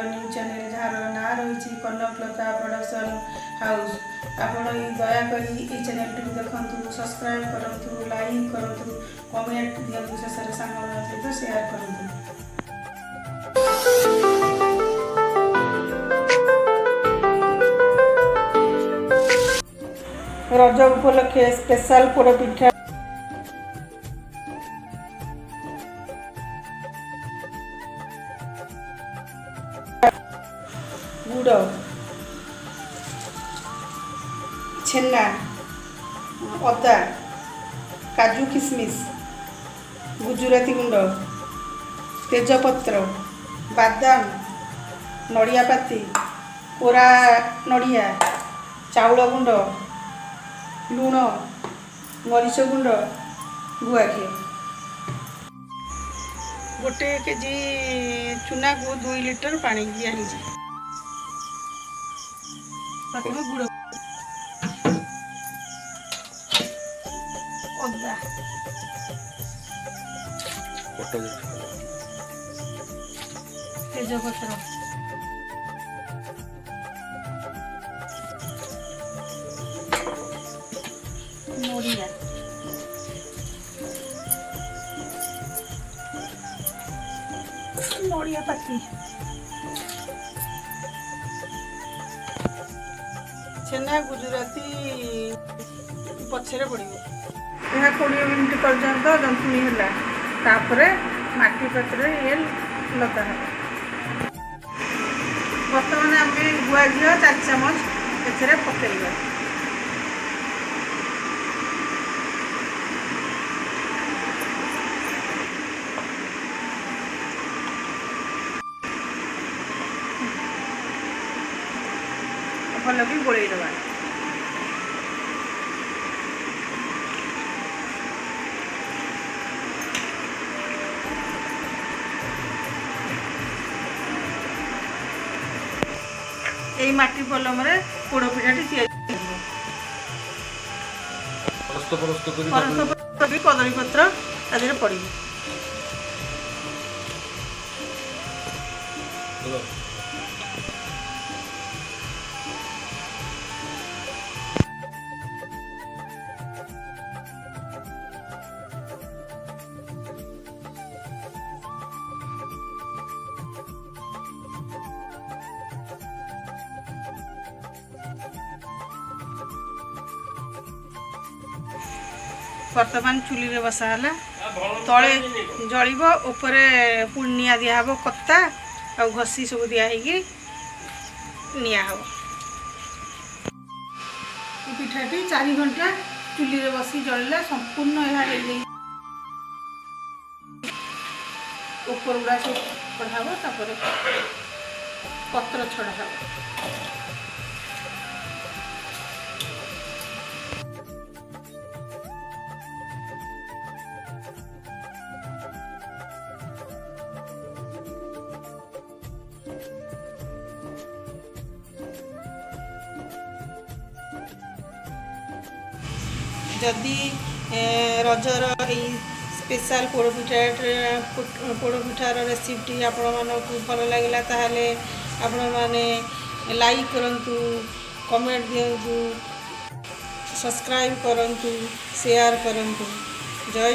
News channel jar ना रही Kanaklata production house. आपण दयाकोरी ये चैनल टी देखु, सब्सक्राइब करूँ, लाइक करूँ, कमेंट दिखाँ, शेष सांग सहित शेयर करूँ। रज उपलक्षे स्पेशल पोड़पिठा गुड़ छेना अदा काजू किशमिश गुजराती गुंड तेजपत्र बादाम नड़िया पाती कोरा नड़िया चाउल गुंड लुण मरीच गुंड गुआ घी गोटे केजी चूना को 2 लिटर पानी दिया प्रथम गुड़ अदा तेजपत्र नड़िया नड़िया पाती छेना गुजराती पछरे पड़ो यह 20 मिनट पर्यंत जंतुणी है माटी पात्र ये लगा है। बर्तमान आम गुआ घी 4 चामच ए पकईवा भल भी गोल दबा। यही माटी पलम पोड़ पिठाटी कदली पत्र आदि पड़ वर्तमान चुली रे बसा है तले जलिब उपरे पुणी निआ दिहब कत्ता आ घसी सब दिखाई निआ हम पिठाटी 4 घंटा चुली रे बसी जलिले संपूर्ण यह ऊपर गुड़ा सब कढ़ाब तापर पत्र छड़ा जदि रजर स्पेशल पोड़पिठार रेसिपी आपण भल लगे ताहले आपण माने लाइक करंतु, कमेंट दियंतु, सब्सक्राइब करंतु, शेयर करंतु। जय